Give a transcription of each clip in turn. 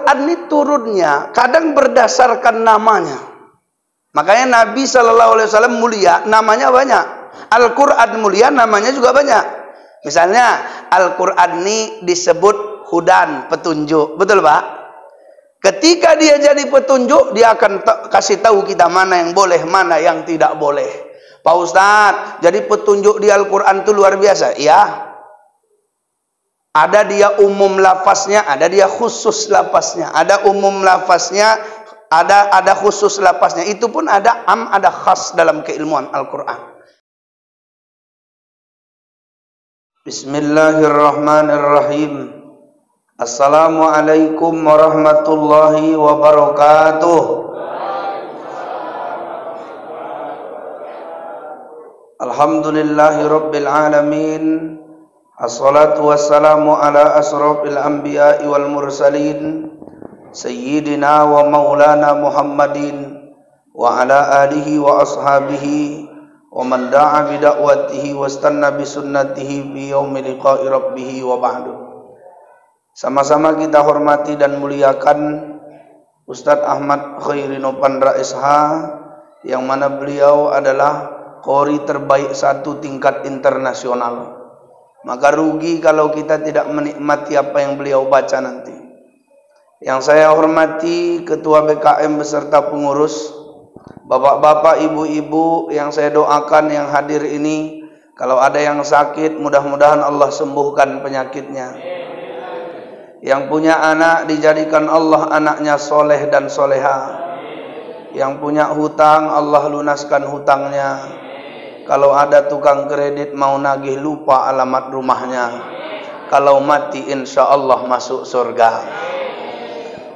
Al-Quran ini turunnya kadang berdasarkan namanya. Makanya Nabi SAW mulia, namanya banyak. Al-Quran mulia, namanya juga banyak. Misalnya Al-Quran ini disebut hudan, petunjuk. Betul Pak? Ketika dia jadi petunjuk, dia akan kasih tahu kita mana yang boleh, mana yang tidak boleh. Pak Ustadz, jadi petunjuk di Al-Quran itu luar biasa. Iya. Ada dia umum lafaznya, ada dia khusus lafaznya. Ada umum lafaznya, ada khusus lafaznya. Itu pun ada am, ada khas dalam keilmuan Al-Quran. Bismillahirrahmanirrahim. Assalamualaikum warahmatullahi wabarakatuh. Alhamdulillahi rabbil alamin. Assalatu wassalamu ala asrafil anbiya'i wal mursalin Sayyidina wa maulana Muhammadin wa ala alihi wa ashabihi wa man da'a bida'watihi wa istanna bisunnatihi bi yaumi liqa'i rabbih wa ba'du. Sama-sama kita hormati dan muliakan Ustadz Ahmad Khairino Pandra SH, yang mana beliau adalah qori terbaik satu tingkat internasional. Maka rugi kalau kita tidak menikmati apa yang beliau baca nanti. Yang saya hormati Ketua BKM beserta pengurus, bapak-bapak, ibu-ibu yang saya doakan yang hadir ini, kalau ada yang sakit mudah-mudahan Allah sembuhkan penyakitnya. Yang punya anak dijadikan Allah anaknya soleh dan soleha. Yang punya hutang Allah lunaskan hutangnya. Kalau ada tukang kredit mau nagih lupa alamat rumahnya. Kalau mati insya Allah masuk surga.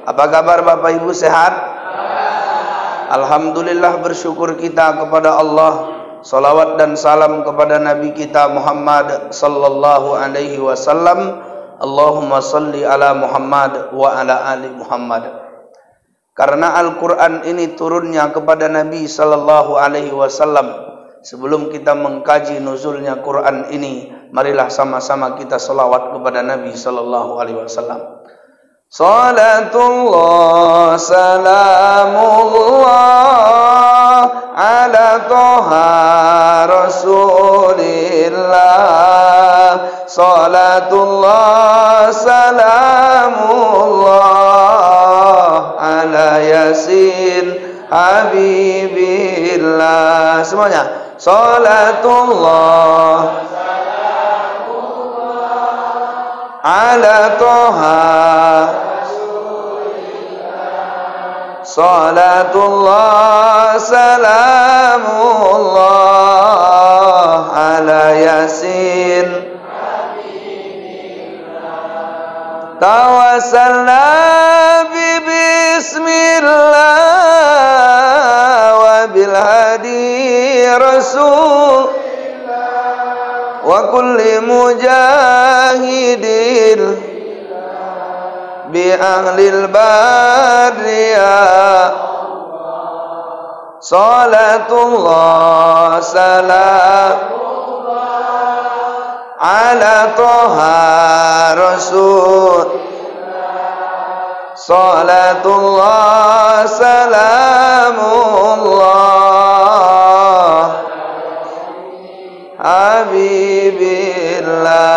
Apa kabar Bapak Ibu, sehat? Alhamdulillah, bersyukur kita kepada Allah. Salawat dan salam kepada Nabi kita Muhammad sallallahu alaihi wasallam. Allahumma salli ala Muhammad wa ala ali Muhammad. Karena Al-Quran ini turunnya kepada Nabi sallallahu alaihi wasallam. Sebelum kita mengkaji nuzulnya Quran ini, marilah sama-sama kita selawat kepada Nabi sallallahu alaihi wasallam. Salatullah salamullah ala toha rasulillah. Salatullah salamullah ala yasin habibillah. Semuanya. Salatullah ala toha. Salatullah salamullah ala yasin tawassalna bi bismillah wa bil hadi rasul wa kulli mujahidin bi ahlil bariyah. Salatullah salam ala toha rasul. Salatullah salamullah habibillah.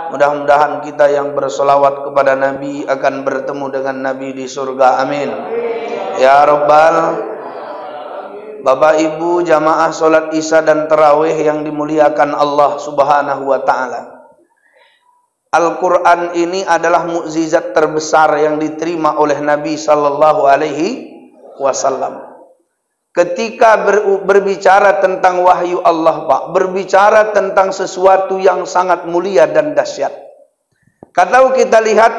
Mudah-mudahan kita yang bersolawat kepada Nabi akan bertemu dengan Nabi di surga. Amin. Ya Rabbal. Bapak Ibu jamaah solat Isya dan Tarawih yang dimuliakan Allah Subhanahu wa Ta'ala. Al-Quran ini adalah mukjizat terbesar yang diterima oleh Nabi Sallallahu Alaihi Wasallam. Ketika berbicara tentang wahyu Allah, Pak, berbicara tentang sesuatu yang sangat mulia dan dahsyat. Kalau kita lihat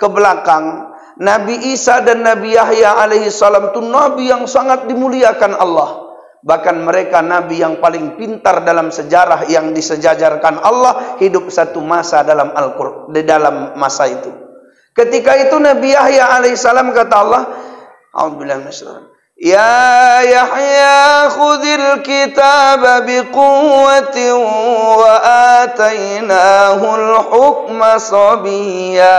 ke belakang, Nabi Isa dan Nabi Yahya alaihi salam itu nabi yang sangat dimuliakan Allah. Bahkan mereka nabi yang paling pintar dalam sejarah yang disejajarkan Allah, hidup satu masa dalam Al-Qur'an, di dalam masa itu. Ketika itu Nabi Yahya alaihi salam kata Allah, "A'udzubillahi minasyaitonir rajim. Ya Yahya khudhil kitaba biquwwatin wa atainahul hukma sabiyya.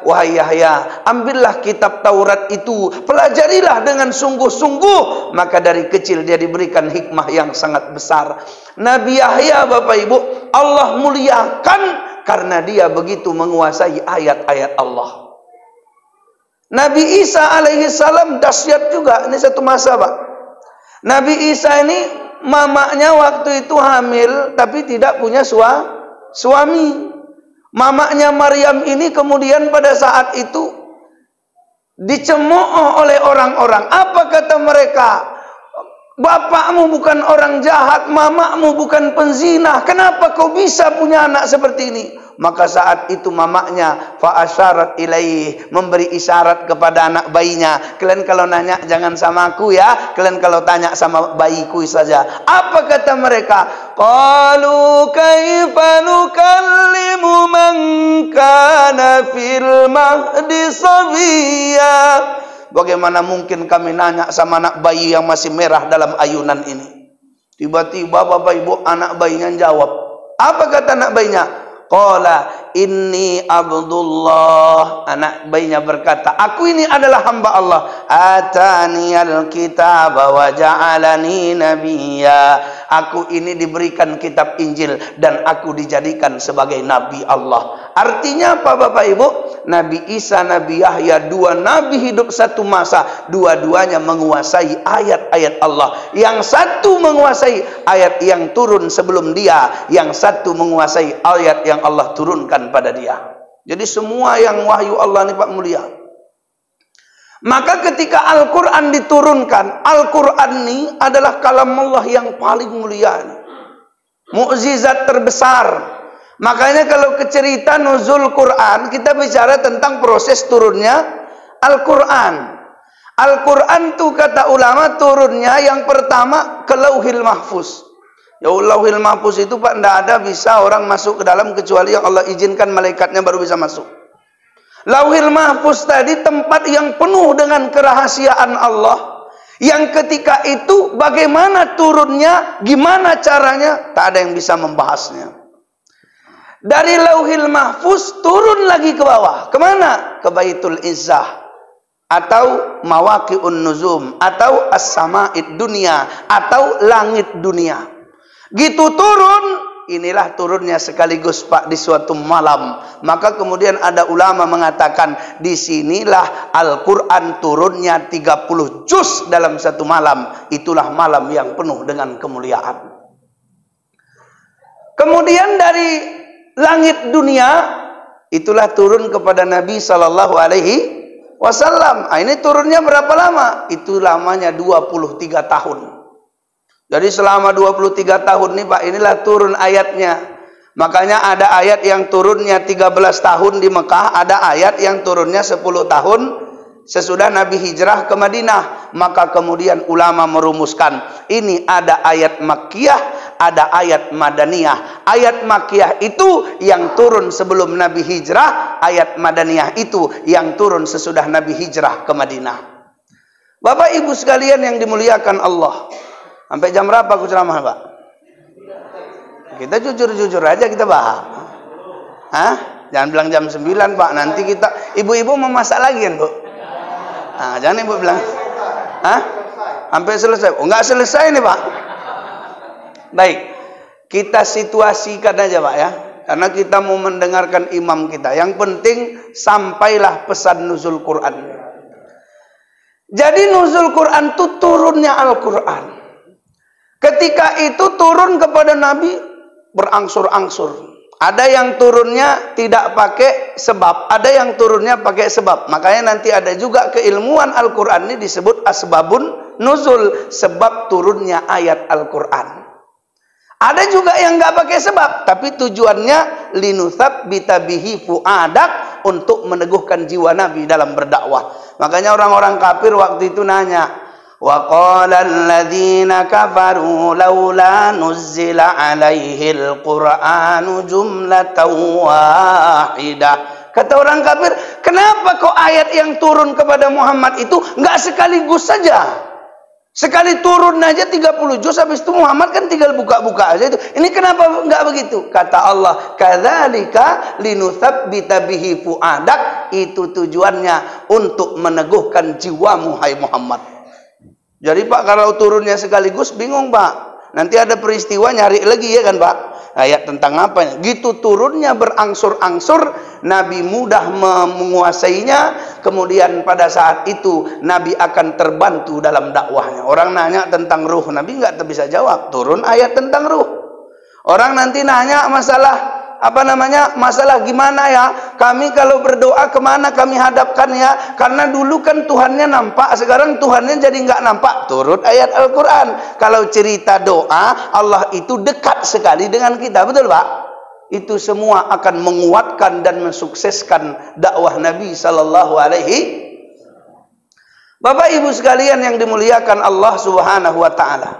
Wahai Yahya, ambillah kitab Taurat itu, pelajarilah dengan sungguh-sungguh, maka dari kecil dia diberikan hikmah yang sangat besar. Nabi Yahya, Bapak Ibu, Allah muliakan karena dia begitu menguasai ayat-ayat Allah. Nabi Isa alaihi salam dahsyat juga. Ini satu masa, Pak. Nabi Isa ini mamanya waktu itu hamil tapi tidak punya suami. Mamaknya Maryam ini kemudian pada saat itu dicemooh oleh orang-orang. Apa kata mereka? Bapakmu bukan orang jahat, mamakmu bukan penzina. Kenapa kau bisa punya anak seperti ini? Maka saat itu mamaknya fa'asyarat ilaih, memberi isyarat kepada anak bayinya. Kalian kalau nanya jangan sama aku ya, kalian kalau tanya sama bayiku saja. Apa kata mereka? Qalu kaifa nukallimu man kana fil mahdi sabiyya. Bagaimana mungkin kami nanya sama anak bayi yang masih merah dalam ayunan ini? Tiba-tiba Bapak Ibu anak bayinya jawab. Apa kata anak bayinya? Qala inni abdullah. Anak bayinya berkata, aku ini adalah hamba Allah. Ataniyal kitaba wa ja'alani nabiyya. Aku ini diberikan kitab Injil dan aku dijadikan sebagai nabi Allah. Artinya apa Bapak Ibu? Nabi Isa, Nabi Yahya, dua nabi hidup satu masa. Dua-duanya menguasai ayat-ayat Allah. Yang satu menguasai ayat yang turun sebelum dia, yang satu menguasai ayat yang Allah turunkan pada dia. Jadi semua yang wahyu Allah ini Pak mulia. Maka ketika Al-Quran diturunkan, Al-Quran ini adalah kalam Allah yang paling mulia. Mukjizat terbesar. Makanya kalau cerita nuzul Quran, kita bicara tentang proses turunnya Al-Quran. Al-Quran itu kata ulama turunnya yang pertama ke Lauhil Mahfuz. Ya Lauhil Mahfuz itu Pak, tidak ada bisa orang masuk ke dalam kecuali yang Allah izinkan malaikatnya baru bisa masuk. Lauhil Mahfuz tadi tempat yang penuh dengan kerahasiaan Allah. Yang ketika itu bagaimana turunnya, gimana caranya, tak ada yang bisa membahasnya. Dari Lauhil Mahfuz turun lagi ke bawah. Kemana? Ke Baitul Izzah. Atau Mawaqi'un Nuzum. Atau As-Sama'id Dunia. Atau Langit Dunia. Gitu turun, inilah turunnya sekaligus Pak di suatu malam. Maka kemudian ada ulama mengatakan, disinilah Al-Quran turunnya 30 juz dalam satu malam. Itulah malam yang penuh dengan kemuliaan. Kemudian dari langit dunia, itulah turun kepada Nabi Sallallahu Alaihi Wasallam. Ini turunnya berapa lama? Itu lamanya 23 tahun. Jadi selama 23 tahun nih Pak, inilah turun ayatnya. Makanya ada ayat yang turunnya 13 tahun di Mekah, ada ayat yang turunnya 10 tahun sesudah Nabi hijrah ke Madinah. Maka kemudian ulama merumuskan, ini ada ayat Makkiyah, ada ayat Madaniyah. Ayat Makkiyah itu yang turun sebelum Nabi hijrah, ayat Madaniyah itu yang turun sesudah Nabi hijrah ke Madinah. Bapak Ibu sekalian yang dimuliakan Allah. Sampai jam berapa aku ceramah, Pak? Kita jujur-jujur aja kita bahas. Hah? Jangan bilang jam 9, Pak. Nanti kita, ibu-ibu mau masak lagi kan, Bu? Nah, jangan ibu bilang. Hah? Sampai selesai. Oh, enggak selesai nih, Pak. Baik. Kita situasikan aja, Pak ya. Karena kita mau mendengarkan imam kita. Yang penting sampailah pesan nuzul Quran. Jadi nuzul Quran itu turunnya Al-Quran. Ketika itu turun kepada Nabi berangsur-angsur. Ada yang turunnya tidak pakai sebab, ada yang turunnya pakai sebab. Makanya nanti ada juga keilmuan Al-Quran ini disebut asbabun nuzul, sebab turunnya ayat Al-Quran. Ada juga yang nggak pakai sebab, tapi tujuannya linutsab bitabihi fuadak, untuk meneguhkan jiwa Nabi dalam berdakwah. Makanya orang-orang kafir waktu itu nanya, wa qala alladziina kafaru laula nuzzila alaihil qur'anu jumlatan wahidah. Kata orang kafir, kenapa kok ayat yang turun kepada Muhammad itu enggak sekaligus saja? Sekali turun aja 30 juz, habis itu Muhammad kan tinggal buka-buka aja itu. Ini kenapa enggak begitu? Kata Allah, kadzalika linutsabbita bihi fuadak. Itu tujuannya untuk meneguhkan jiwamu, hai Muhammad. Jadi Pak, kalau turunnya sekaligus bingung Pak. Nanti ada peristiwa nyari lagi ya kan Pak. Ayat tentang apa? Gitu turunnya berangsur-angsur, Nabi mudah menguasainya. Kemudian pada saat itu Nabi akan terbantu dalam dakwahnya. Orang nanya tentang ruh, Nabi nggak bisa jawab. Turun ayat tentang ruh. Orang nanti nanya masalah masalah gimana ya? Kami kalau berdoa kemana kami hadapkan ya? Karena dulu kan Tuhannya nampak, sekarang Tuhannya jadi nggak nampak. Turun ayat Al-Quran. Kalau cerita doa, Allah itu dekat sekali dengan kita, betul Pak? Itu semua akan menguatkan dan mensukseskan dakwah Nabi Sallallahu Alaihi. Bapak Ibu sekalian yang dimuliakan Allah Subhanahu Wa Taala.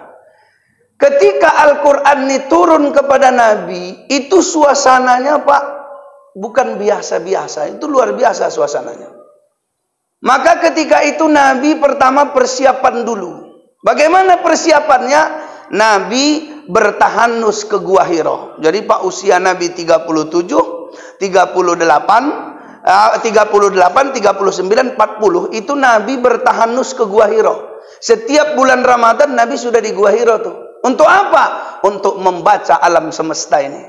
Ketika Al-Quran ini turun kepada Nabi, itu suasananya Pak, bukan biasa-biasa, itu luar biasa suasananya. Maka ketika itu Nabi pertama persiapan dulu. Bagaimana persiapannya? Nabi bertahanus ke Gua Hira. Jadi Pak, usia Nabi 37, 38, 39, 40, itu Nabi bertahanus ke Gua Hira. Setiap bulan Ramadan Nabi sudah di Gua Hira tuh. Untuk apa? Untuk membaca alam semesta ini.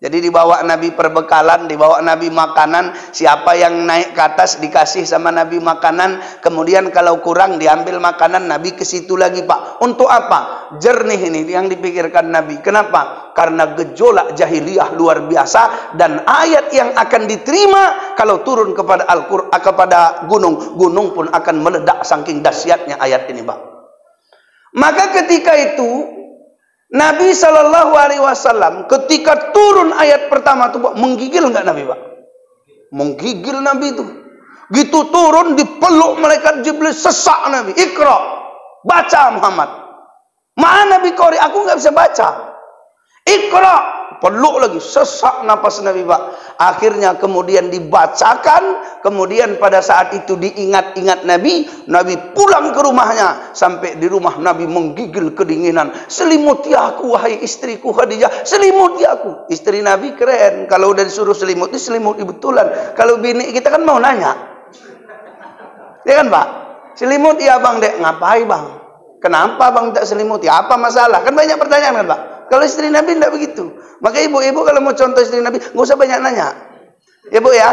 Jadi dibawa Nabi perbekalan, dibawa Nabi makanan. Siapa yang naik ke atas dikasih sama Nabi makanan. Kemudian kalau kurang diambil makanan, Nabi ke situ lagi Pak. Untuk apa? Jernih ini yang dipikirkan Nabi. Kenapa? Karena gejolak jahiliyah luar biasa. Dan ayat yang akan diterima kalau turun kepada Al-Quran, kepada gunung. Gunung pun akan meledak saking dahsyatnya ayat ini Pak. Maka ketika itu Nabi Shallallahu Alaihi Wasallam ketika turun ayat pertama itu Pak, menggigil nggak Nabi Pak? Menggigil Nabi itu. Gitu turun dipeluk malaikat Jibril, sesak Nabi. Iqra, baca Muhammad. Mana Nabi Qori? Aku nggak bisa baca. Iqra, peluk lagi, sesak napas Nabi Pak. Akhirnya kemudian dibacakan. Kemudian pada saat itu diingat-ingat Nabi. Nabi pulang ke rumahnya. Sampai di rumah Nabi menggigil kedinginan. Selimuti aku wahai istriku Khadijah. Selimuti aku. Istri Nabi keren. Kalau udah disuruh selimuti, selimuti betulan. Kalau bini kita kan mau nanya. Ya kan Pak? Selimuti ya Bang Dek. Ngapain Bang? Kenapa Bang tak selimuti? Apa masalah? Kan banyak pertanyaan kan Pak? Kalau istri Nabi tidak begitu. Maka ibu-ibu kalau mau contoh istri Nabi, nggak usah banyak nanya. Ya Bu ya.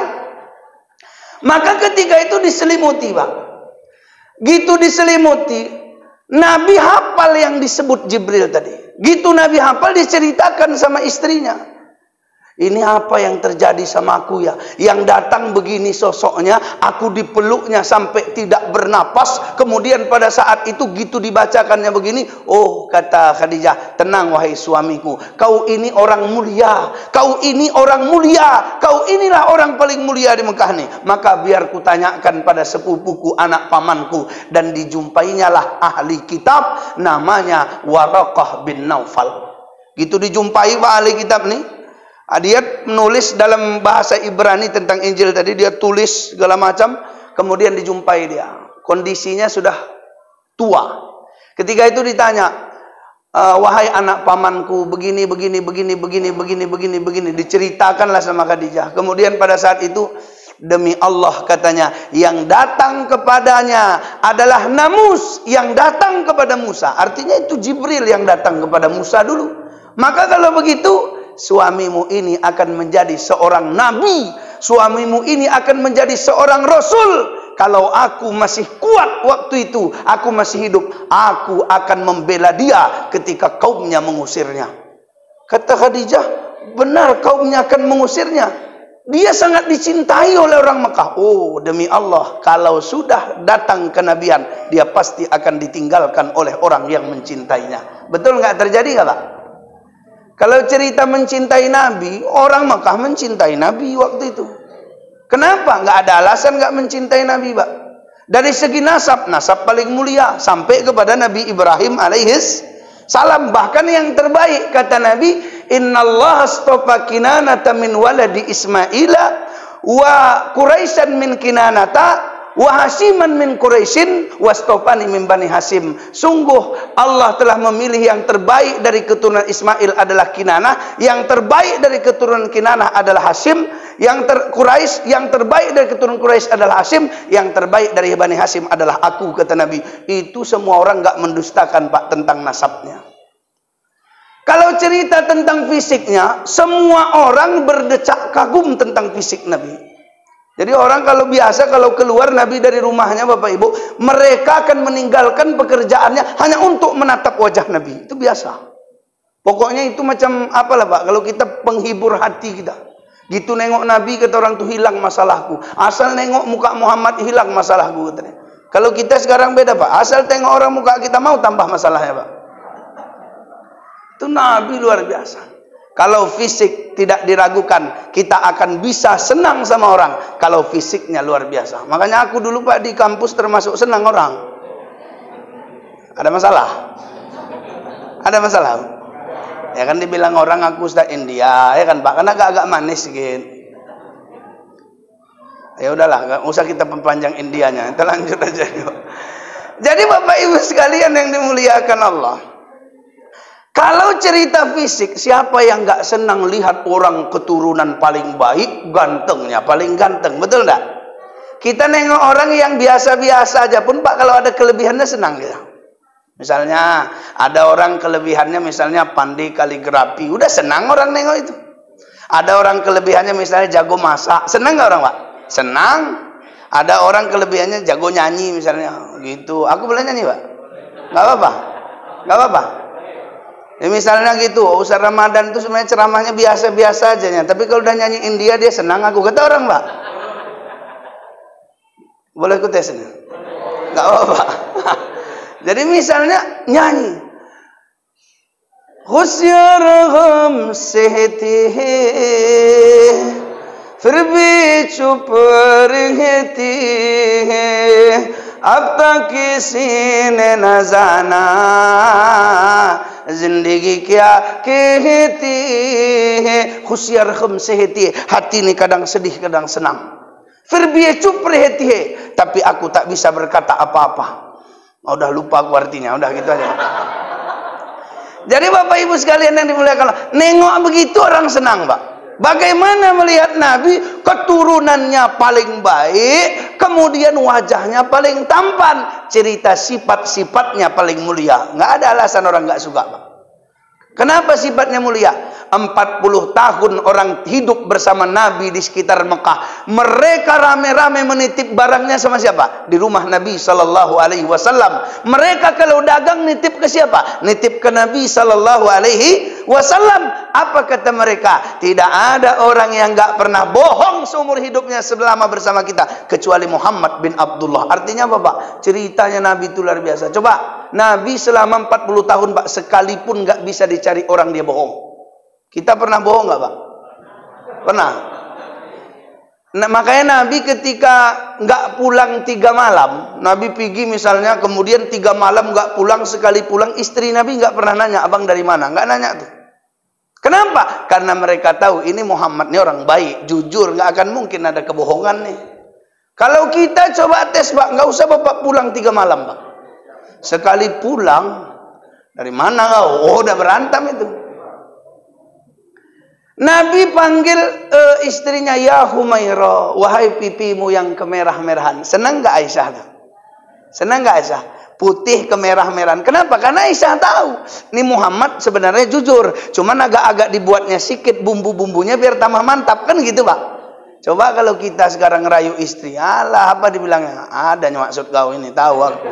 Maka ketika itu diselimuti Pak. Gitu diselimuti, Nabi hafal yang disebut Jibril tadi. Gitu Nabi hafal, diceritakan sama istrinya. Ini apa yang terjadi sama aku ya? Yang datang begini sosoknya, aku dipeluknya sampai tidak bernapas. Kemudian pada saat itu gitu dibacakannya begini. Oh, kata Khadijah, tenang wahai suamiku. Kau ini orang mulia. Kau ini orang mulia. Kau inilah orang paling mulia di Mekah nih. Maka biar kutanyakan pada sepupuku, anak pamanku. Dan dijumpainya lah ahli kitab. Namanya Waraqah bin Naufal. Gitu dijumpai Pak ahli kitab nih. Dia menulis dalam bahasa Ibrani tentang Injil tadi, dia tulis segala macam, kemudian dijumpai dia. Kondisinya sudah tua. Ketika itu ditanya, wahai anak pamanku, begini, diceritakanlah sama Khadijah. Kemudian pada saat itu, demi Allah katanya, yang datang kepadanya adalah Namus, yang datang kepada Musa. Artinya itu Jibril yang datang kepada Musa dulu. Maka kalau begitu, suamimu ini akan menjadi seorang nabi. Suamimu ini akan menjadi seorang rasul. Kalau aku masih kuat waktu itu, aku masih hidup, aku akan membela dia ketika kaumnya mengusirnya. Kata Khadijah, benar kaumnya akan mengusirnya. Dia sangat dicintai oleh orang Mekah. Oh, demi Allah, kalau sudah datang kenabian, dia pasti akan ditinggalkan oleh orang yang mencintainya. Betul nggak terjadi nggak Pak? Kalau cerita mencintai Nabi, orang Mekah mencintai Nabi waktu itu. Kenapa? Nggak ada alasan nggak mencintai Nabi, Pak. Dari segi nasab paling mulia sampai kepada Nabi Ibrahim alaihis salam. Bahkan yang terbaik kata Nabi, Innallaha astafa Kinanata min waladi Ismaila wa Quraisyan min Kinanata wa hasiman min Quraisyin wastofani min Bani Hasim. Sungguh Allah telah memilih yang terbaik dari keturunan Ismail adalah Kinanah, yang terbaik dari keturunan Kinanah adalah Hasim, yang terbaik dari keturunan Quraisy adalah Hasim, yang terbaik dari Bani Hasim adalah aku, kata Nabi. Itu semua orang enggak mendustakan Pak tentang nasabnya. Kalau cerita tentang fisiknya, semua orang berdecak kagum tentang fisik Nabi. Jadi orang kalau keluar Nabi dari rumahnya Bapak Ibu, mereka akan meninggalkan pekerjaannya hanya untuk menatap wajah Nabi. Itu biasa. Pokoknya itu macam apalah Pak, kalau kita penghibur hati kita. Gitu nengok Nabi kata orang tuh hilang masalahku. Asal nengok muka Muhammad hilang masalahku katanya. Kalau kita sekarang beda Pak, asal tengok orang muka kita mau tambah masalahnya Pak. Itu Nabi luar biasa. Kalau fisik tidak diragukan, kita akan bisa senang sama orang. Kalau fisiknya luar biasa. Makanya aku dulu Pak di kampus termasuk senang orang. Ada masalah? Ada masalah? Ya kan dibilang orang aku Ustaz India, ya kan Pak? Karena agak manis gitu. Ya udahlah, nggak usah kita perpanjang Indianya. Kita lanjut aja yuk. Jadi Bapak Ibu sekalian yang dimuliakan Allah. Kalau cerita fisik, siapa yang nggak senang lihat orang keturunan paling baik, gantengnya paling ganteng, betul nggak? Kita nengok orang yang biasa-biasa aja pun Pak, kalau ada kelebihannya senang kita. Misalnya ada orang kelebihannya misalnya pandai kaligrafi, udah senang orang nengok itu. Ada orang kelebihannya misalnya jago masak, senang nggak orang Pak? Senang. Ada orang kelebihannya jago nyanyi misalnya, gitu. Aku boleh nyanyi Pak? Nggak apa-apa? Nggak apa-apa? Ya misalnya gitu, Ustaz Ramadan itu sebenarnya ceramahnya biasa-biasa aja ya. Tapi kalau udah nyanyi India dia senang aku, kata orang Pak. Boleh aku tes ini? Enggak apa-apa. Jadi misalnya nyanyi. Khusyarham sehti hai, fir bhi chup rehti hai, ab tak kisi ne na jana zindagi kya kehti hai. Khusyar khum sehti, hati ini kadang sedih kadang senang. Fir bhi chup rehti hai, tapi aku tak bisa berkata apa-apa. Oh, udah lupa aku artinya, udah gitu aja. Jadi Bapak Ibu sekalian yang dimuliakan Allah, nengok begitu orang senang Pak. Bagaimana melihat Nabi keturunannya paling baik, kemudian wajahnya paling tampan, cerita sifat-sifatnya paling mulia. Nggak ada alasan orang nggak suka Pak. Kenapa sifatnya mulia? 40 tahun orang hidup bersama Nabi di sekitar Mekah. Mereka rame-rame menitip barangnya sama siapa? Di rumah Nabi Sallallahu Alaihi Wasallam. Mereka kalau dagang nitip ke siapa? Nitip ke Nabi Sallallahu Alaihi Wasallam. Apa kata mereka? Tidak ada orang yang nggak pernah bohong seumur hidupnya selama bersama kita kecuali Muhammad bin Abdullah. Artinya apa Pak? Ceritanya Nabi itu luar biasa. Coba Nabi selama 40 tahun Pak, sekalipun nggak bisa dicari orang dia bohong. Kita pernah bohong nggak Pak? Pernah. Nah, makanya Nabi ketika nggak pulang 3 malam, Nabi pergi misalnya, kemudian 3 malam nggak pulang, sekali pulang istri Nabi nggak pernah nanya abang dari mana, nggak nanya tuh. Kenapa? Karena mereka tahu ini Muhammad ini orang baik, jujur, nggak akan mungkin ada kebohongan nih. Kalau kita coba tes Pak, nggak usah Bapak pulang 3 malam Pak. Sekali pulang, dari mana kau? Oh, udah berantem itu. Nabi panggil istrinya, ya Humairah, wahai pipimu yang kemerah-merahan. Senang gak Aisyah tuh? Senang gak Aisyah? Putih kemerah-merahan. Kenapa? Karena Aisyah tahu ini Muhammad sebenarnya jujur, cuman agak-agak dibuatnya sikit bumbu-bumbunya biar tambah mantap, kan gitu Pak. Coba kalau kita sekarang ngerayu istri, alah apa dibilangnya? Ada maksud kau ini, tahu aku.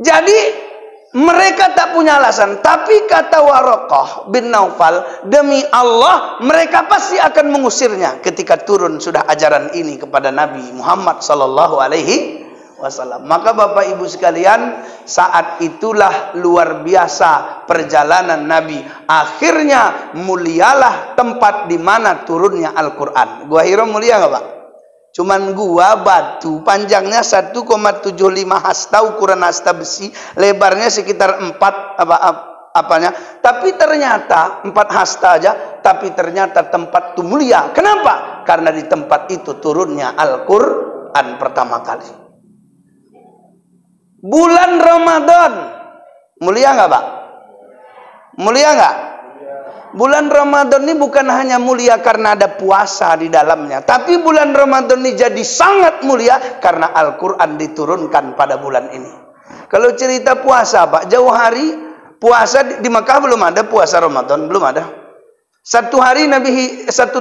Jadi mereka tak punya alasan, tapi kata Waraqah bin Naufal, demi Allah mereka pasti akan mengusirnya ketika turun sudah ajaran ini kepada Nabi Muhammad sallallahu alaihi wasallam. Maka Bapak Ibu sekalian, saat itulah luar biasa perjalanan Nabi. Akhirnya mulialah tempat di mana turunnya Al-Qur'an. Gua Hira mulia enggak Pak? Cuman gua batu, panjangnya 1,75 hasta, ukuran hasta besi, lebarnya sekitar 4 apanya. Tapi ternyata 4 hasta aja, tapi ternyata tempat itu mulia. Kenapa? karena di tempat itu turunnya Al-Quran pertama kali. Bulan Ramadan mulia nggak Pak? Mulia nggak? Bulan Ramadan ini bukan hanya mulia karena ada puasa di dalamnya, tapi bulan Ramadan ini jadi sangat mulia karena Al-Quran diturunkan pada bulan ini. Kalau cerita puasa Pak, jauh hari puasa di Mekah belum ada puasa Ramadan, belum ada. Satu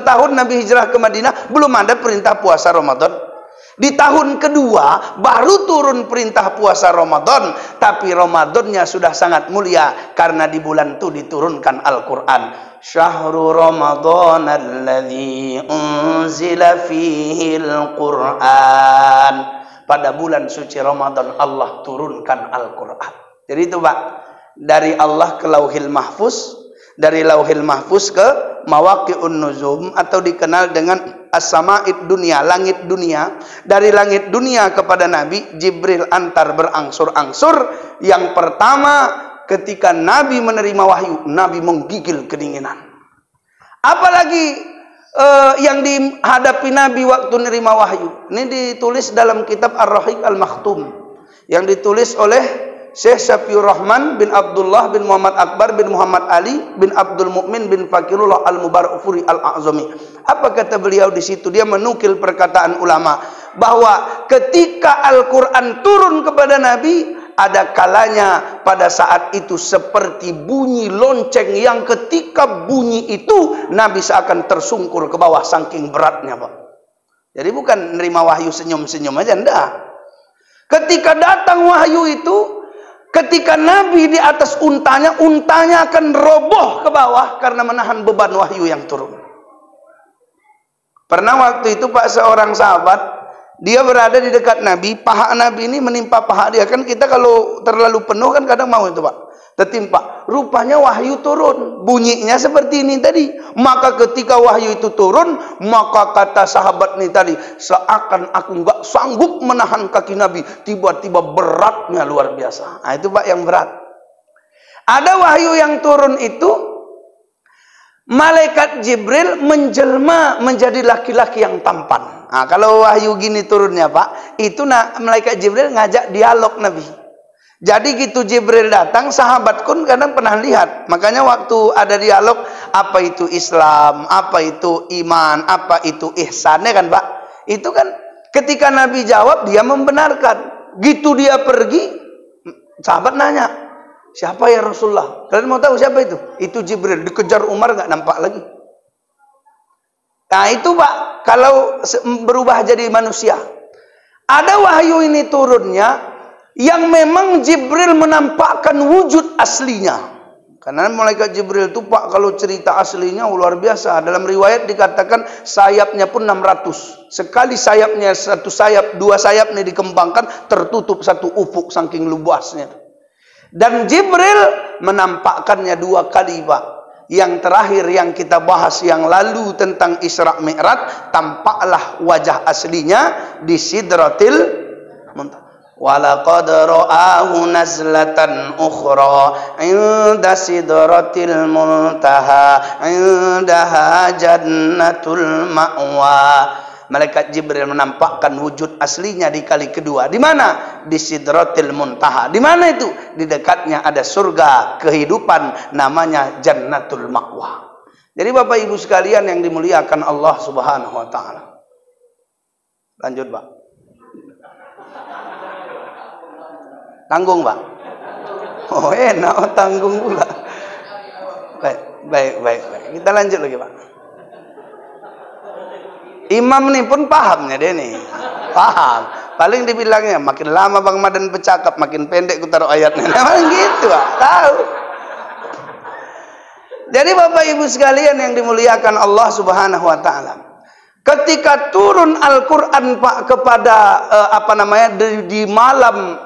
tahun Nabi hijrah ke Madinah belum ada perintah puasa Ramadan. Di tahun kedua baru turun perintah puasa Ramadan, tapi Ramadannya sudah sangat mulia karena di bulan itu diturunkan Al-Quran. Syahrul Ramadan alladzi unzila fihi Al-Quran. Pada bulan suci Ramadan Allah turunkan Al-Quran. Jadi itu Pak, dari Allah ke Lauhil Mahfuz, dari Lauhil Mahfuz ke Mawaqi'un Nuzum atau dikenal dengan As-Sama'id dunia, langit dunia. Dari langit dunia kepada Nabi, Jibril antar berangsur-angsur. Yang pertama, ketika Nabi menerima wahyu, Nabi menggigil kedinginan. Apalagi yang dihadapi Nabi waktu menerima wahyu. Ini ditulis dalam kitab Ar-Rahiq Al-Makhtum yang ditulis oleh Syekh Syafiur Rahman bin Abdullah bin Muhammad Akbar bin Muhammad Ali bin Abdul Mukmin bin Fakirullah Al-Mubarakfuri Al-A'zami. Apa kata beliau di situ? Dia menukil perkataan ulama bahwa ketika Al-Quran turun kepada Nabi, ada kalanya pada saat itu seperti bunyi lonceng yang ketika bunyi itu Nabi seakan tersungkur ke bawah saking beratnya Pak. Jadi bukan nerima wahyu senyum-senyum aja, enggak. Ketika datang wahyu itu, ketika Nabi di atas untanya akan roboh ke bawah karena menahan beban wahyu yang turun. Pernah waktu itu Pak, seorang sahabat, dia berada di dekat Nabi, paha Nabi ini menimpa paha dia. Kan kita kalau terlalu penuh kan kadang mau itu Pak, tertimpa. Rupanya wahyu turun, bunyinya seperti ini tadi. Maka ketika wahyu itu turun, maka kata sahabat ini tadi, seakan aku nggak sanggup menahan kaki Nabi, tiba-tiba beratnya luar biasa. Nah itu Pak yang berat. Ada wahyu yang turun itu, malaikat Jibril menjelma menjadi laki-laki yang tampan. Nah, kalau wahyu gini turunnya Pak, itu malaikat Jibril ngajak dialog Nabi. Jadi gitu Jibril datang, sahabat pun kadang pernah lihat. Makanya waktu ada dialog, apa itu Islam, apa itu iman, apa itu ihsan, ya kan Pak? Itu kan ketika Nabi jawab, dia membenarkan. Gitu dia pergi, sahabat nanya, siapa ya Rasulullah? Kalian mau tahu siapa itu? Itu Jibril. Dikejar Umar nggak nampak lagi. Nah itu Pak, kalau berubah jadi manusia. Ada wahyu ini turunnya yang memang Jibril menampakkan wujud aslinya. Karena malaikat Jibril itu Pak, kalau cerita aslinya luar biasa. Dalam riwayat dikatakan sayapnya pun 600. Sekali sayapnya, satu sayap, dua sayap ini dikembangkan, tertutup satu ufuk saking luasnya. Dan Jibril menampakkannya dua kali Pak. Yang terakhir yang kita bahas yang lalu tentang Isra Mi'raj, tampaklah wajah aslinya di Sidratil Muntaha. Walaqad ra'ahu nazlatan ukhra 'inda Sidratil Muntaha 'indaha jannatul ma'wa. Malaikat Jibril menampakkan wujud aslinya di kali kedua. Di mana? Di Sidratil Muntaha. Di mana itu? Di dekatnya ada surga kehidupan namanya Jannatul Ma'wa. Jadi Bapak Ibu sekalian yang dimuliakan Allah Subhanahu wa taala. Lanjut, Pak. Tanggung, Pak. Oh, enak tanggung pula. Baik. Kita lanjut lagi, Pak. Imam nih pun pahamnya dia nih. Paham. Paling dibilangnya makin lama Bang Madan bercakap makin pendek ku taruh ayatnya. Memang gitu, Pak. Tahu. Jadi Bapak Ibu sekalian yang dimuliakan Allah Subhanahu wa taala. Ketika turun Al-Qur'an Pak kepada di malam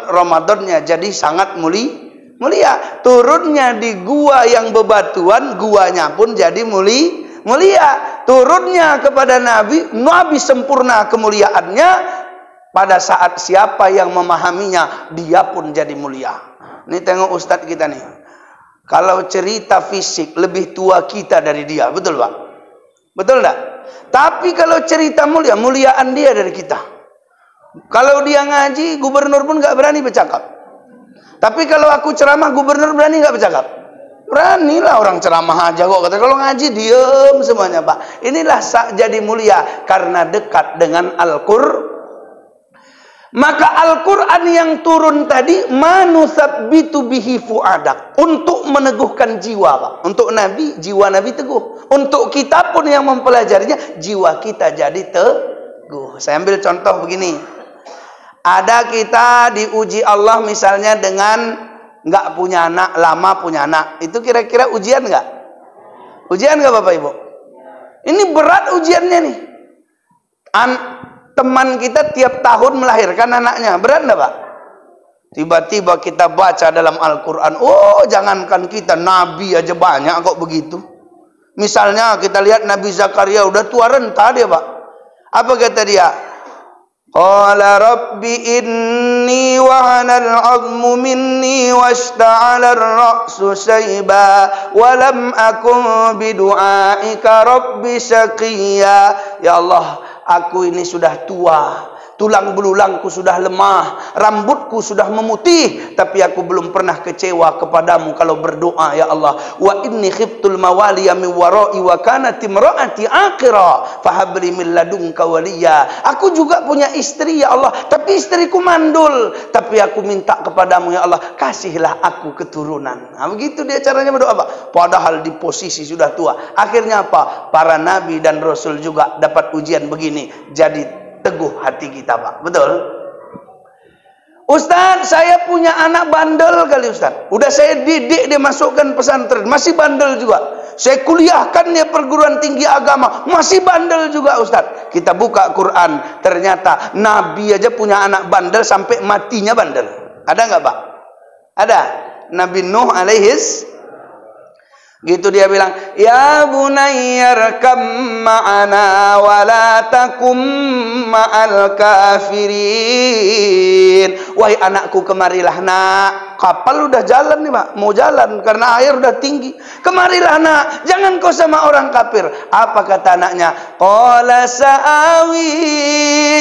Ramadannya jadi sangat mulia. Turunnya di gua yang bebatuan, guanya pun jadi mulia. Turunnya kepada Nabi sempurna kemuliaannya. Pada saat siapa yang memahaminya, dia pun jadi mulia. Ini tengok Ustadz kita nih. Kalau cerita fisik lebih tua kita dari dia, betul Pak? Betul enggak? Tapi kalau cerita mulia, muliaan dia dari kita. Kalau dia ngaji, gubernur pun nggak berani bercakap. Tapi kalau aku ceramah, gubernur berani nggak bercakap? Beranilah, orang ceramah aja kok. Kalau ngaji, diem semuanya, Pak. Inilah jadi mulia karena dekat dengan Al-Qur'an. Maka Al-Quran yang turun tadi manusabbitu bihi fuadak, untuk meneguhkan jiwa, Pak. Untuk Nabi, jiwa Nabi teguh. Untuk kita pun yang mempelajarinya, jiwa kita jadi teguh. Saya ambil contoh begini. Ada kita diuji Allah misalnya dengan nggak punya anak, lama punya anak. Itu kira-kira ujian nggak? Ujian nggak Bapak Ibu? Ini berat ujiannya nih. Teman kita tiap tahun melahirkan anaknya. Berat enggak, Pak? Tiba-tiba kita baca dalam Al-Quran. Oh, jangankan kita, Nabi aja banyak kok begitu. Misalnya kita lihat Nabi Zakaria udah tua renta dia, Pak. Apa kata dia? Qala rabbi inni wahanal azmu minni washta'ala ar-ra'su shayba wa lam akun bidu'aika rabbi syaqiyya. Ya Allah, aku ini sudah tua, tulang belulangku sudah lemah, rambutku sudah memutih, tapi aku belum pernah kecewa kepadamu kalau berdoa, ya Allah. Wa inni khiftul mawaliya min wara'i wa kanat imra'ati aqira fahabli min ladunka waliya. Aku juga punya istri, ya Allah, tapi istriku mandul, tapi aku minta kepadamu, ya Allah, kasihlah aku keturunan. Nah, begitu dia caranya berdoa, Pak. Padahal di posisi sudah tua. Akhirnya apa? Para nabi dan rasul juga dapat ujian begini, jadi teguh hati kita, Pak. Betul? Ustaz, saya punya anak bandel kali, Ustaz. Udah saya didik, dia masukkan pesantren, masih bandel juga. Saya kuliahkan dia perguruan tinggi agama, masih bandel juga, Ustaz. Kita buka Quran, ternyata Nabi aja punya anak bandel sampai matinya bandel. Ada nggak, Pak? Ada. Nabi Nuh alaihis, gitu dia bilang, ya bunayya rakam ma'ana wa la takum ma'al kafirin. Wahai anakku, kemarilah nak. Kapal udah jalan nih, Pak. Mau jalan karena air udah tinggi. Kemarilah nak, jangan kau sama orang kafir. Apa kata anaknya? Qala sa'awi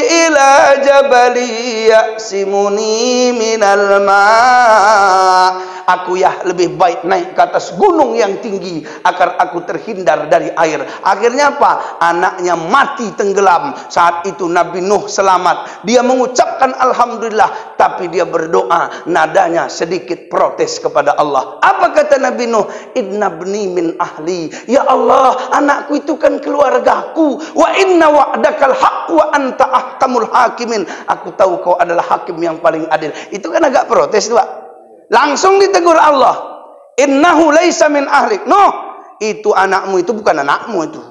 ila jabali ya'simuni minal ma'. Aku ya lebih baik naik ke atas gunung yang tinggi agar aku terhindar dari air. Akhirnya apa? Anaknya mati tenggelam. Saat itu Nabi Nuh selamat. Dia mengucapkan alhamdulillah, tapi dia berdoa, nadanya sedikit protes kepada Allah. Apa kata Nabi Nuh? Inna bni min ahli. Ya Allah, anakku itu kan keluargaku. Wa inna wa'dakal haqq wa anta ahkamul hakimin. Aku tahu kau adalah hakim yang paling adil. Itu kan agak protes, Pak. Langsung ditegur Allah. Innahu laisa min ahlik. No, itu anakmu itu bukan anakmu itu.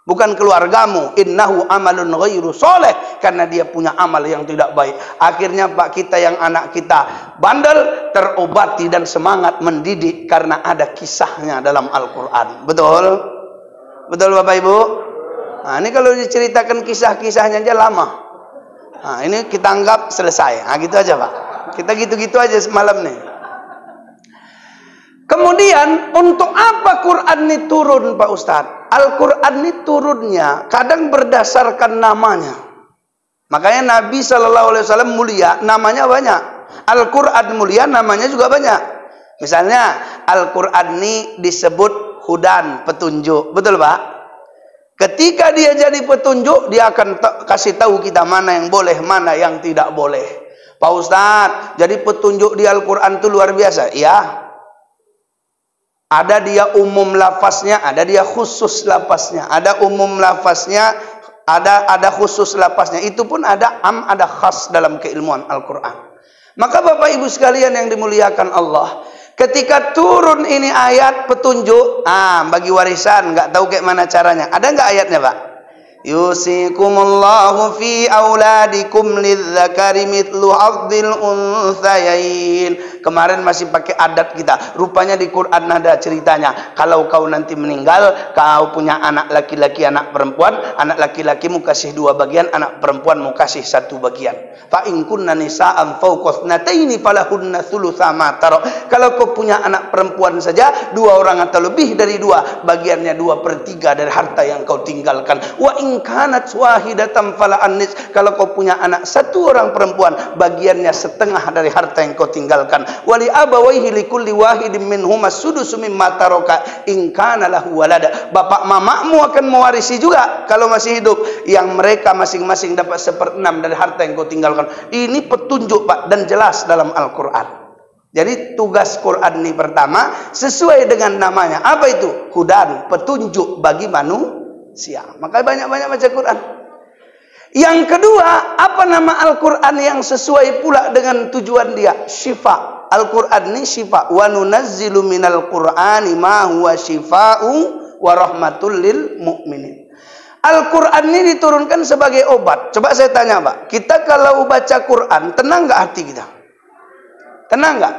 Bukan keluargamu. Innahu amalun ghairu soleh. Karena dia punya amal yang tidak baik. Akhirnya, Pak, kita yang anak kita bandel terobati dan semangat mendidik karena ada kisahnya dalam Al-Quran. Betul? Betul, Bapak Ibu? Nah, ini kalau diceritakan kisah-kisahnya aja lama. Nah, ini kita anggap selesai. Nah, gitu aja, Pak. Kita gitu-gitu aja semalam nih. Kemudian untuk apa Quran ini turun, Pak Ustadz? Al-Quran ini turunnya kadang berdasarkan namanya. Makanya Nabi SAW mulia, namanya banyak. Al-Quran mulia, namanya juga banyak. Misalnya Al-Quran ini disebut hudan, petunjuk. Betul, Pak? Ketika dia jadi petunjuk, dia akan kasih tahu kita mana yang boleh, mana yang tidak boleh. Pak Ustadz, jadi petunjuk di Al-Quran itu luar biasa. Ya, ada dia umum lafaznya, ada dia khusus lafaznya. Ada umum lafaznya, ada khusus lafaznya. Itu pun ada ada khas dalam keilmuan Al-Quran. Maka Bapak Ibu sekalian yang dimuliakan Allah, ketika turun ini ayat petunjuk, bagi warisan, nggak tahu kayak mana caranya. Ada nggak ayatnya, Pak? Yusikumullahu fi auladikum lidzakari mithlu hadzil unthayain. Kemarin masih pakai adat kita. Rupanya di Quran ada ceritanya. Kalau kau nanti meninggal, kau punya anak laki-laki, anak perempuan. Anak laki-lakimu kasih 2 bagian, anak perempuanmu kasih 1 bagian. Fa in kunna nisa'an fawqa thnataini falahunna thulutsa ma tarak. Kalau kau punya anak perempuan saja, 2 orang atau lebih dari 2, bagiannya 2/3 dari harta yang kau tinggalkan. Wa in kanat wahidatan fala annis. Kalau kau punya anak 1 orang perempuan, bagiannya setengah dari harta yang kau tinggalkan. Wali abawaihi likulli wahidin minhum as-sudusu mimma taraka in kana lahu walada. Bapak mamamu akan mewarisi juga kalau masih hidup, yang mereka masing-masing dapat 1/6 dari harta yang kau tinggalkan. Ini petunjuk, Pak, dan jelas dalam Al-Qur'an. Jadi tugas Quran ini pertama sesuai dengan namanya. Apa itu? Hudan, petunjuk bagi manusia. Maka banyak-banyak baca Quran. Yang kedua, apa nama Al-Quran yang sesuai pula dengan tujuan dia? Syifa. Al-Quran ini syifa. Wa nunazzilu minal Qur'ani ma huwa syifa'u wa rahmatul lil mu'minin. Al-Quran ini diturunkan sebagai obat. Coba saya tanya, Pak. Kita kalau baca Quran, tenang nggak hati kita? Tenang nggak?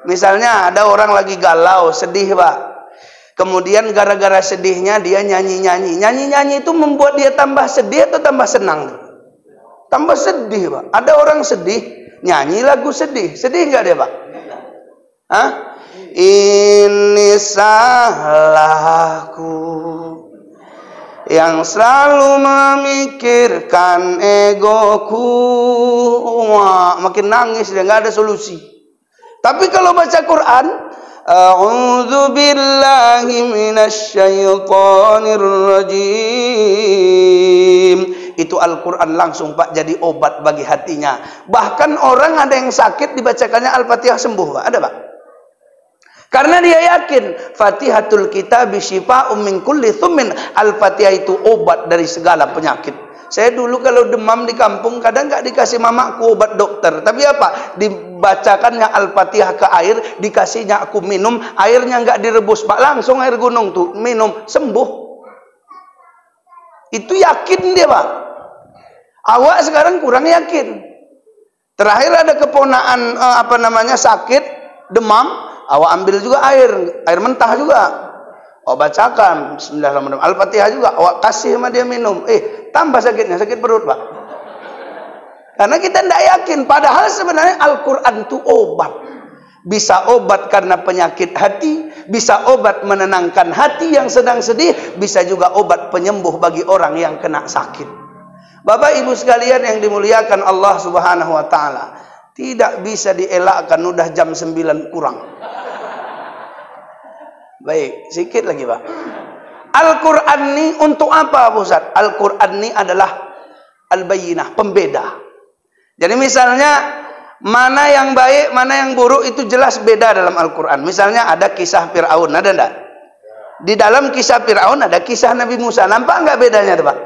Misalnya ada orang lagi galau, sedih, Pak. Kemudian gara-gara sedihnya dia nyanyi-nyanyi. Nyanyi-nyanyi itu membuat dia tambah sedih atau tambah senang? Tambah sedih, Pak. Ada orang sedih, nyanyi lagu sedih. Sedih nggak dia, Pak? Hah? Ini salahku yang selalu memikirkan egoku. Wah, makin nangis dia, nggak ada solusi. Tapi kalau baca Quran, a'udzu billahi minasyaitonir rajim. Itu Al-Quran langsung, Pak, jadi obat bagi hatinya. Bahkan orang ada yang sakit dibacakannya Al-Fatihah sembuh, Pak. Ada, Pak? Karena dia yakin Fatihatul Kitabi syifa'un min kulli thummin. Al-Fatihah itu obat dari segala penyakit. Saya dulu kalau demam di kampung kadang nggak dikasih mamaku obat dokter, tapi apa? Dibacakannya Al-Fatihah ke air, dikasihnya aku minum, airnya nggak direbus, Pak, langsung air gunung tuh minum sembuh. Itu yakin dia, Pak. Awak sekarang kurang yakin. Terakhir ada keponaan sakit demam, awak ambil juga air mentah juga. Awak bacakan Bismillahirrahmanirrahim, Al-Fatihah juga, awak kasih sama dia minum. Tambah sakitnya, sakit perut, Pak. Karena kita tidak yakin. Padahal sebenarnya Al-Quran itu obat. Bisa obat karena penyakit hati, bisa obat menenangkan hati yang sedang sedih, bisa juga obat penyembuh bagi orang yang kena sakit. Bapak Ibu sekalian yang dimuliakan Allah Subhanahu wa taala, tidak bisa dielakkan, udah jam 9 kurang. Baik, sedikit lagi, Pak. Al-Quran ini untuk apa, Pak Ustaz? Al-Quran ini adalah al-bayyinah, pembeda. Jadi misalnya mana yang baik, mana yang buruk itu jelas beda dalam Al-Quran. Misalnya ada kisah Fir'aun, ada enggak? Di dalam kisah Fir'aun ada kisah Nabi Musa. Nampak enggak bedanya, Pak?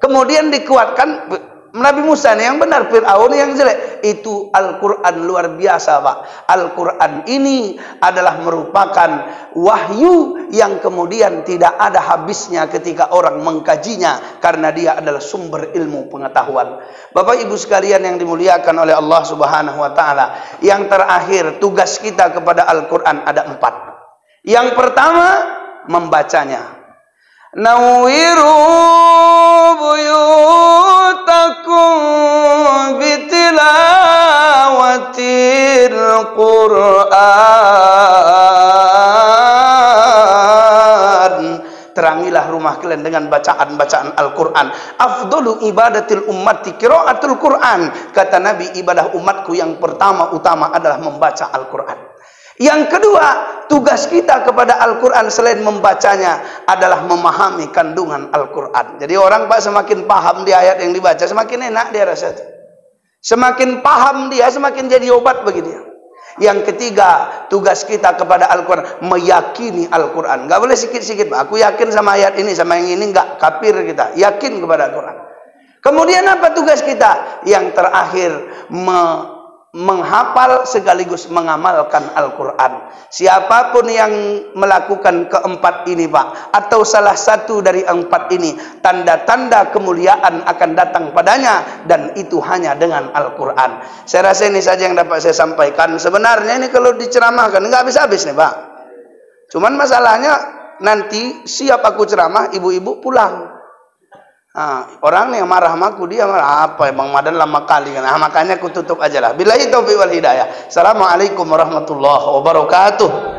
Kemudian dikuatkan Nabi Musa yang benar, Fir'aun yang jelek. Itu Al-Quran luar biasa, Pak. Al-Quran ini adalah merupakan wahyu yang kemudian tidak ada habisnya ketika orang mengkajinya, karena dia adalah sumber ilmu pengetahuan. Bapak Ibu sekalian yang dimuliakan oleh Allah Subhanahu wa taala, yang terakhir tugas kita kepada Al-Quran ada 4. Yang pertama, membacanya. Nawiru buyutakum bitilawatil Qur'an. Terangilah rumah kalian dengan bacaan-bacaan Al-Quran. Afdolu ibadatil ummati qiraatul Qur'an. Kata Nabi, ibadah umatku yang pertama utama adalah membaca Al-Quran. Yang kedua, tugas kita kepada Al-Quran selain membacanya adalah memahami kandungan Al-Quran. Jadi orang, Pak, semakin paham di ayat yang dibaca, semakin enak dia rasa. Semakin paham dia, semakin jadi obat bagi dia. Yang ketiga, tugas kita kepada Al-Quran, meyakini Al-Quran. Gak boleh sikit-sikit, Pak. Aku yakin sama ayat ini, sama yang ini, enggak. Kafir kita. Yakin kepada Al-Quran. Kemudian apa tugas kita? Yang terakhir, menghafal sekaligus mengamalkan Al-Quran. Siapapun yang melakukan keempat ini, Pak, atau salah satu dari empat ini, tanda-tanda kemuliaan akan datang padanya, dan itu hanya dengan Al-Quran. Saya rasa ini saja yang dapat saya sampaikan. Sebenarnya ini kalau diceramahkan nggak habis-habis nih, Pak. Cuman masalahnya nanti siap aku ceramah, ibu-ibu pulang. Orang yang marah maku, dia marah apa Bang Madan lama kali kan. Makanya aku tutup aja lah. Billahi taufiq wal hidayah. Assalamualaikum warahmatullahi wabarakatuh.